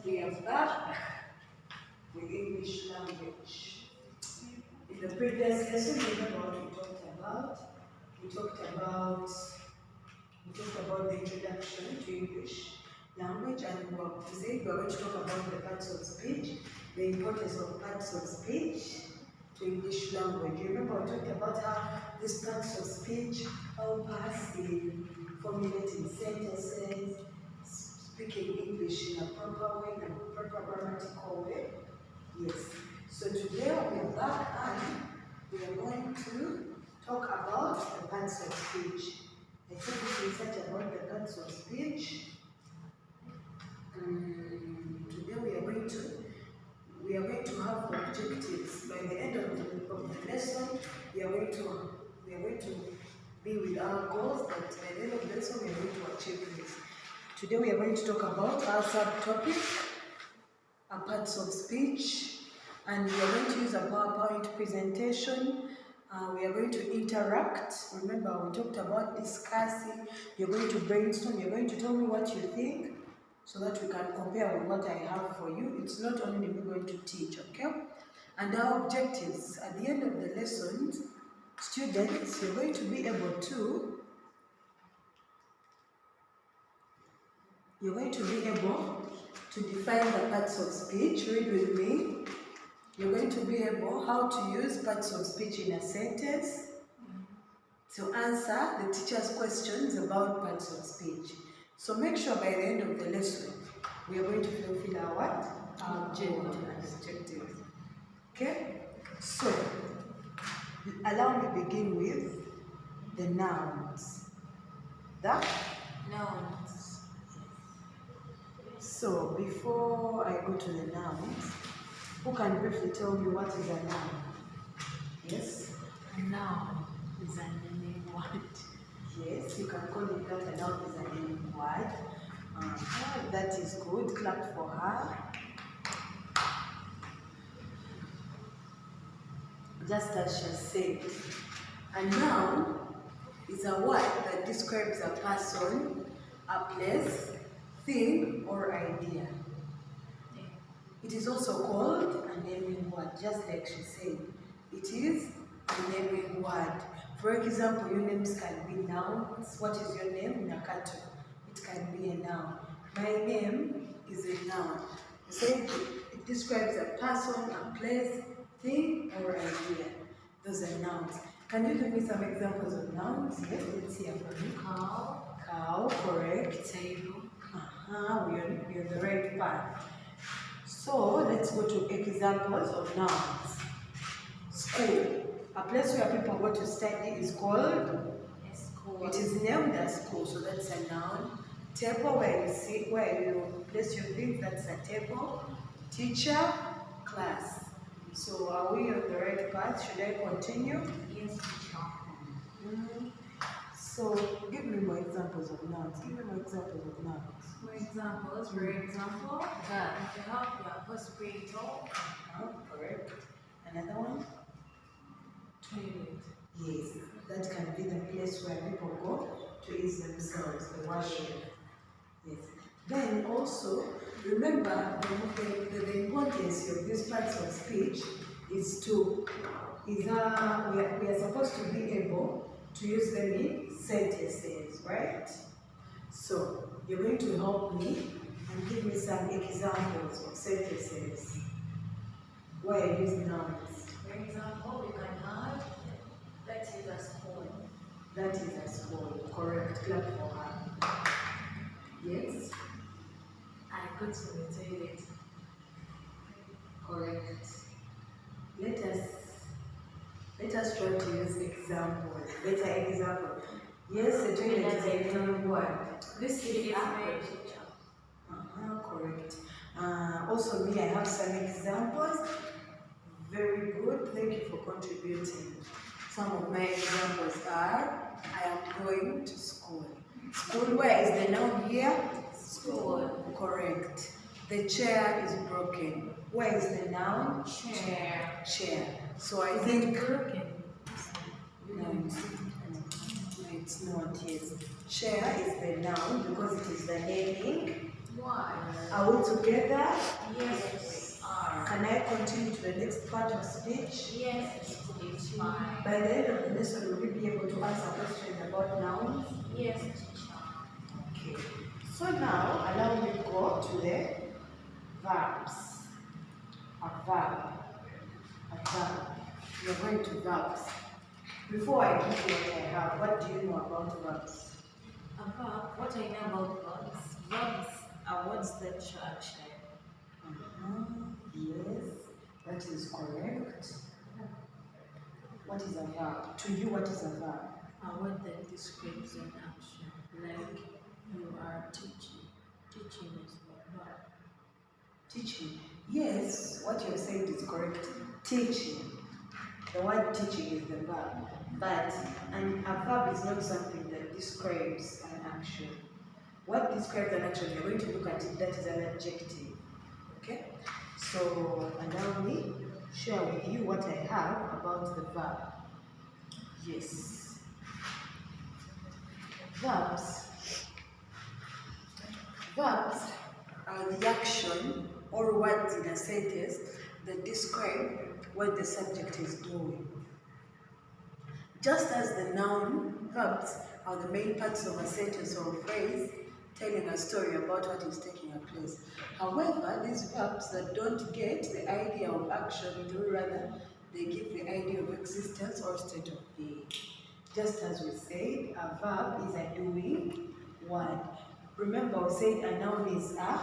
We are back with English language. In the previous lesson, remember what we talked about? We talked about the introduction to English language, and what we said we are going to talk about the parts of speech, the importance of parts of speech to English language. Remember we talked about how these parts of speech help us in formulating sentences, speaking English in a proper way, in a proper grammatical way. Yes. So today we are back and we are going to talk about the parts of speech. I think we research about the parts of speech. Today we are going to have objectives. By the end of the lesson, we are going to be with our goals, but by the end of the lesson we are going to achieve this. Today we are going to talk about our subtopic, parts of speech, and we are going to use a PowerPoint presentation. We are going to interact. Remember, we talked about discussing. You're going to brainstorm. You're going to tell me what you think so that we can compare with what I have for you. It's not only me going to teach, okay? And our objectives at the end of the lesson, students, you're going to be able to define the parts of speech. Read with me. You're going to be able how to use parts of speech in a sentence, to answer the teacher's questions about parts of speech. So make sure by the end of the lesson, we are going to fulfill our objectives. Okay? So, allow me to begin with the nouns. The Nouns. So, before I go to the nouns, who can briefly tell me what is a noun? Yes? A noun is a naming word. Yes, you can call it that. A noun is a naming word. That is good. Clap for her. Just as she said, a noun is a word that describes a person, a place, thing, or idea. It is also called a naming word, just like she said. It is a naming word. For example, your names can be nouns. What is your name? Nakato. It can be a noun. My name is a noun. You say it describes a person, a place, thing, or idea. Those are nouns. Can you give me some examples of nouns? Yes, let's hear from you. Cow. Cow, correct. Table. We're on the right path. So let's go to examples of nouns. School. A place where people go to study is called? A school. It is named as school, so that's a noun. Table, where you sit, where you place your things, that's a table. Teacher, class. So are we on the right path? Should I continue? Yes, teacher. So give me more examples of nouns. Give me more examples of nouns. For example, you have your hospital. Correct. Another one? Toilet. Yes, that can be the place where people go to ease themselves, the worship. Yes. Then also, remember the importance of these parts of speech is we are supposed to be able to use them in sentences, right? So, you're going to help me and give me some examples of sentences where I use nouns. For example, we can add, that is a school. That is a school, correct. Clap for her. Yes? I go to the toilet. Correct. Let us try to use examples. Better example. Yes, the toilet is a naming word. This is my teacher. Correct. Also me, I have some examples. Very good. Thank you for contributing. Some of my examples are, I am going to school. School, where is the noun here? School. Correct. The chair is broken. Where is the noun? Chair. Chair. So I Is think it broken? no, it's not. Yes. Chair is the noun because it is the naming Why? Are we together? Yes, we are. Can I continue to the next part of speech? Yes, it's fine. By the end of the lesson, will we be able to answer questions about nouns? Yes, teacher. Okay. So now, allow me to go to the verbs. A verb. A verb. We are going to verbs. Before I give you what I have, what do you know about verbs? About what I know about verbs. Verbs are words that show action. Yes, that is correct. What is a verb? To you, what is a verb? A word that describes an action. Like you are teaching. Teaching is a verb. Teaching. Yes, what you're saying is correct. Teaching. The word teaching is the verb. But a verb is not something that describes an action. What describes an action, you're going to look at it, that is an adjective. Okay? So, allow me share with you what I have about the verb. Yes. Verbs. Verbs are the action or words in a sentence that describe what the subject is doing. Just as the noun, verbs are the main parts of a sentence or a phrase telling a story about what is taking place. However, these verbs that don't get the idea of action through, rather, they give the idea of existence or state of being. Just as we said, a verb is a doing word. Remember, we said a noun is a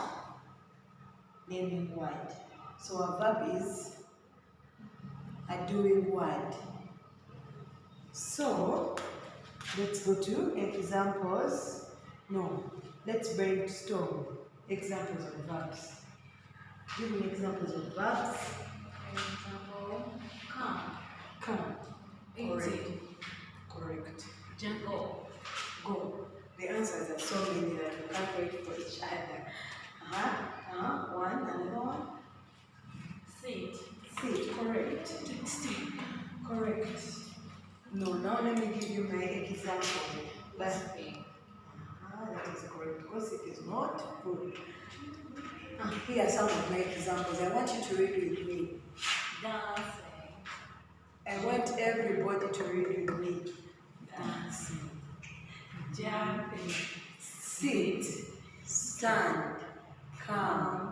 naming word. So a verb is a doing word. So, let's go to examples. No, let's brainstorm examples of verbs. Give me examples of verbs. For example, come. Come. Eating. Correct. Jump. Go. Go. The answers are so many that we can't wait for each other. One, another one. Sit. Sit. Correct. Sit. Correct. No, now let me give you my example. Last That is correct because it is not good. Here are some of my examples. I want you to read with me. Dancing. I want everybody to read with me. Dancing. Jumping. Sit, stand, come,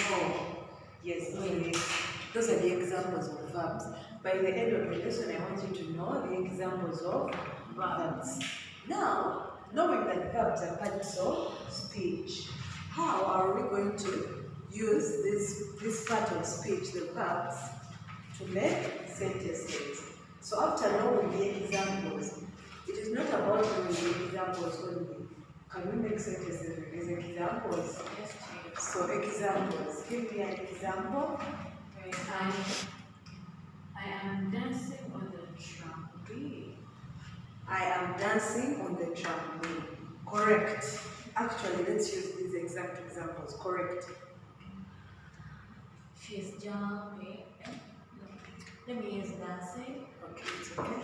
go. Yes, those are the examples of verbs. By the end of the lesson, I want you to know the examples of verbs. Now, knowing that verbs are parts of speech, how are we going to use this part of speech, the verbs, to make sentences? So after knowing the examples, it is not about knowing the examples only. Can we make sentences with examples? Yes, teacher. So examples. Give me an example. I am dancing on the trampoline. I am dancing on the trampoline. Correct. Actually, let's use these exact examples. Correct. She's jumping. Let me use dancing. Okay, it's okay.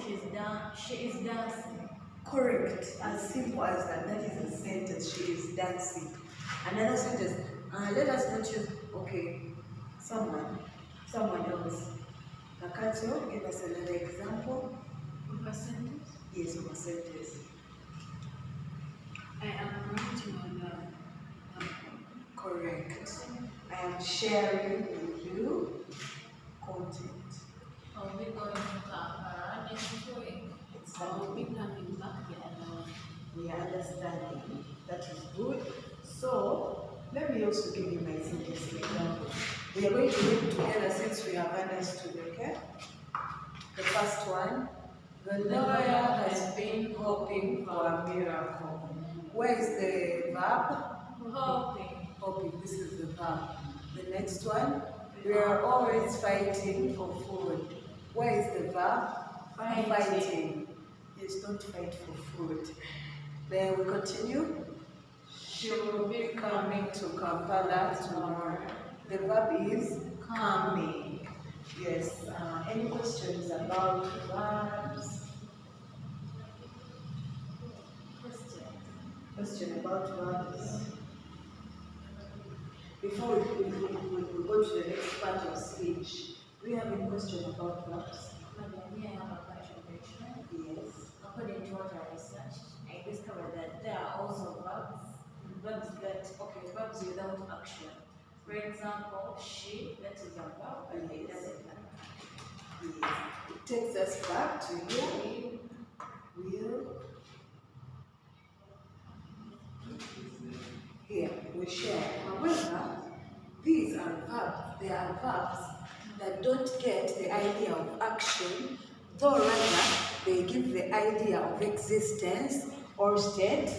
She is dancing. Correct. As simple as that. That is a sentence. She is dancing. Another sentence. Let us not use. Okay. Someone else. Nakato, give us another example. Of a sentence? Yes, of a sentence. I am writing on the Correct. I am sharing with you content. I'll be going to Kampala next week. I'll be coming back the other one. We are understanding. That is good. So, let me also give you my sentence example. We are going to read together since we have understood, okay? The first one. The lawyer has been hoping for a miracle. Where is the verb? Hoping. Hoping. This is the verb. The next one. We are always fighting for food. Where is the verb? Fighting. Yes, don't fight for food. Then we continue. She will be coming to Kampala tomorrow. The verb is coming. Yes. Any questions about verbs? Question about verbs. Before we go to the next part of speech, do you have any question about verbs? Madam, I have a contribution. Yes. According to what I researched, I discovered that there are also verbs without action. For example, she, that is a verb, but it doesn't have action. Yes. It takes us back to here. Will. Here, we share. However, these are verbs. They are verbs that don't get the idea of action, though rather they give the idea of existence or state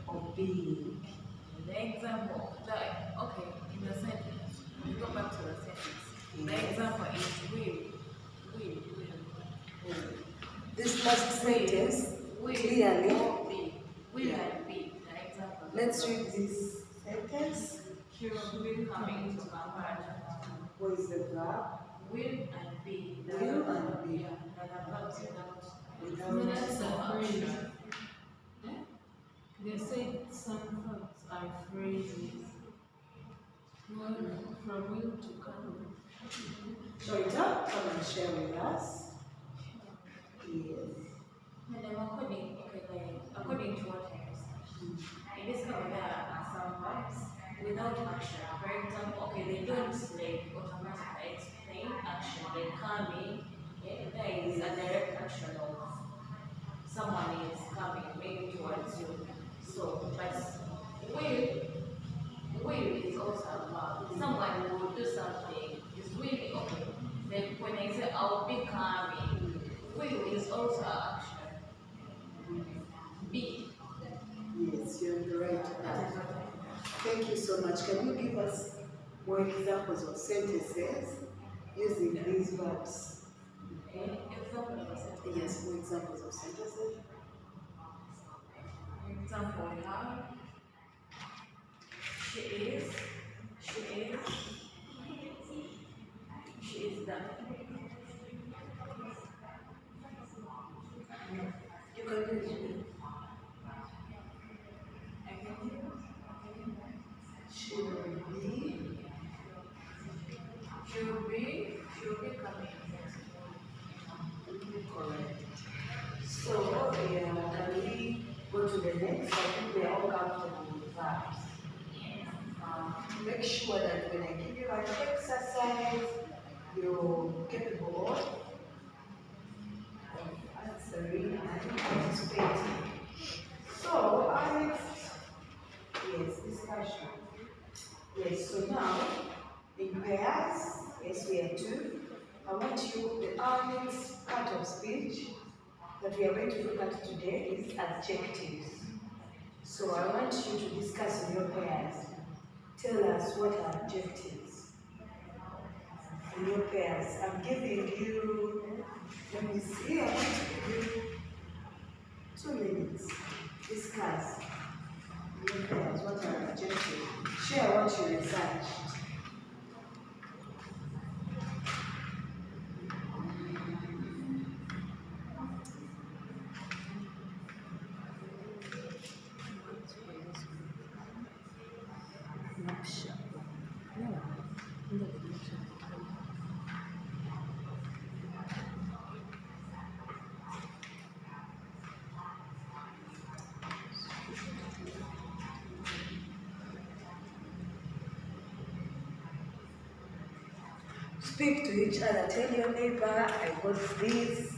of being. The example, in the sentence, we go back to the sentence. The example is will. This last sentence clearly. Will and be. The example. Let's read this sentence. She will be coming to my part. What is the verb? Will and be. Will and be. Yeah, the verbs without. Without. That's a phrase. They say some verbs are phrases. One from will to come. Shanitah, come and share with us. Yes. Madam, according to what I researched, I discovered there are some verbs without action. For example, they don't automatically explain action. They come in, there is a direct action of someone is coming maybe towards you. So, but will is also a verb. Someone will do something, is really okay. Then when I say I'll be coming, will is also an action. Be. Yes, you're on the right path. Thank you so much. Can you give us more examples of sentences using these verbs? Example of a sentence. Yes, more examples of sentences. Example we have she is done. You can use me. She will be Coming. correct. So, can we go to the next? I think we are all comfortable with verbs. Make sure that when I give you an exercise, you're capable of answering and participating. So, Alex, yes, discussion. Yes, so now, in pairs, yes, we are two. I want you, the next part of speech that we are going to look at today is adjectives. So I want you to discuss in your pairs. Tell us what are adjectives in your pairs. I'm giving you, let me see, I want to give you 2 minutes. Discuss in your pairs what are adjectives. Share what you researched. Speak to each other. Tell your neighbor, I got this.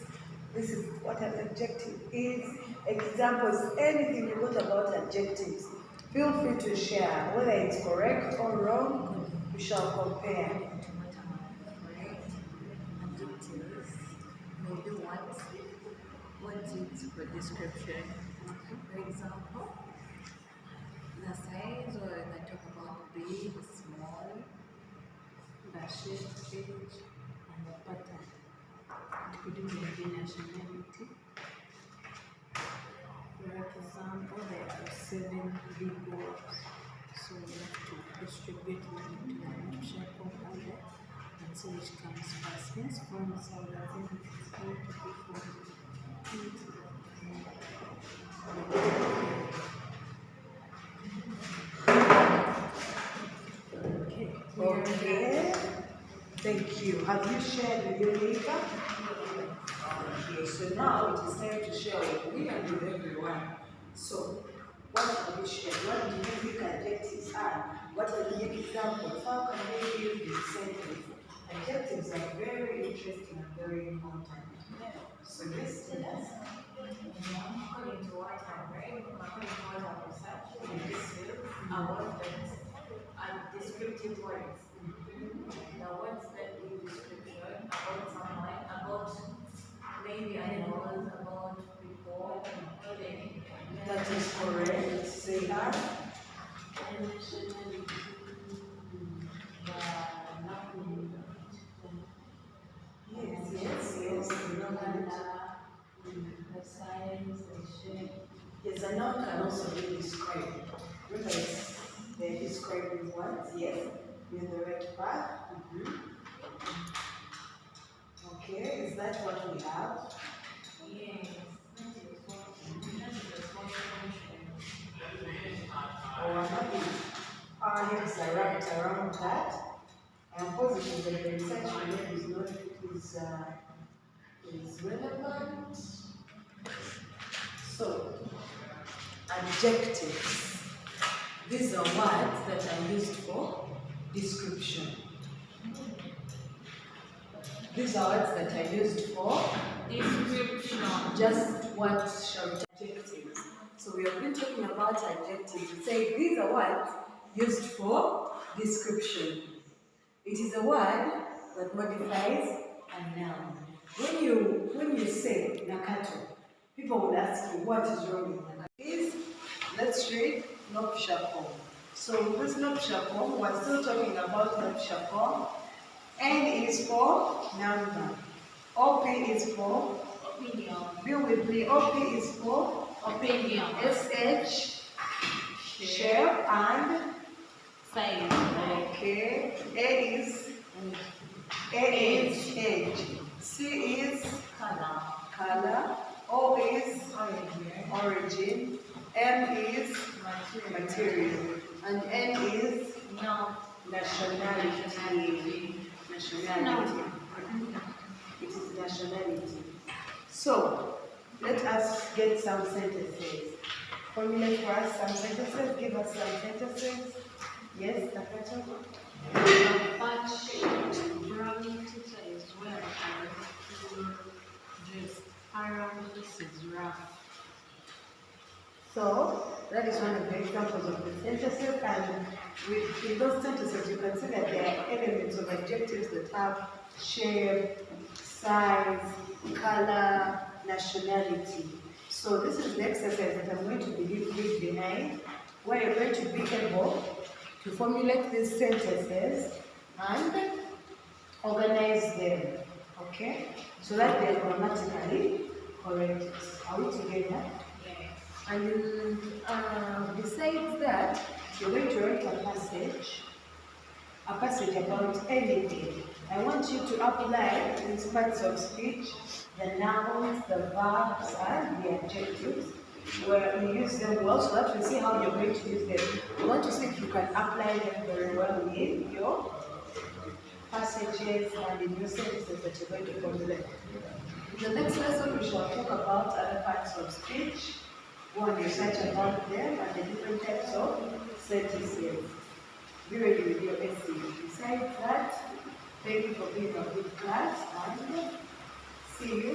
This is what an adjective is. Examples, anything you got about adjectives. Feel free to share. Whether it's correct or wrong, we shall compare. Adjectives maybe what is the description. For example, the size, or I talk about big, small, the shape, age, and the pattern. It could even be nationality. For example, there are 7 big words, so we have to distribute them into an option component and see which comes first. Hence, forms are the thing which is going to be formed. Okay. Okay. Thank you. Have you shared with your neighbor? Okay, so now it is time to share with me and with everyone. So, what have you shared? What do you think adjectives are? What are the examples? How can they use this sentence? Adjectives are very interesting and very important. So, yes, tell us. According to what I've read, according to what I've researched, this is a word that are descriptive words. The words that give description about someone, about maybe animals, about people, clothing. That is correct. Say that. Yes, yes, yes. The size, the shape. Yes, a noun can also be described. Because they describe with words, yes. You're in the right path. Okay, is that what we have? Yes, that is the small function. Or nothing? Yes, I wrapped around that. I am positive that the research we made is not is relevant. So, adjectives. These are words that are used for description. These are words that are used for Description. just what shall we adjectives. So we have been talking about adjectives. We say these are words used for description. It is a word that modifies a noun. When you say Nakato, people will ask you what is wrong with Nakato. Please, let's read Nopshapom. So with Nopshapom, we're still talking about Nopshapom. N is for number. OP is for Opinion. be with me. OP is for Opinion. SH, share, and Size. okay. A is age. C is Color. color. O is origin. M is material. And N is No. nationality. Nationality. It is nationality. So, let us get some sentences. Formulate for us some sentences. Give us some sentences. Yes, Takato? But brown teacher is well dressed. Around this is rough. So, that is one of the examples of the sentences, and in those sentences you can see that there are elements of adjectives that have shape, size, color, nationality. So this is the exercise that I'm going to leave behind, where you're going to be able to formulate these sentences and organize them, okay? So that they are grammatically correct. Are we together? And besides that, you're going to write a passage about anything. I want you to apply these parts of speech, the nouns, the verbs, and the adjectives, where you use them well, so that we see how you're going to use them. We want to see if you can apply them very well in your passages and in your sentences that you're going to formulate. In the next lesson, we shall talk about other parts of speech. Go and research about them and the different types of sentences. Be ready with your essay. Besides that, thank you for being a good class and see you.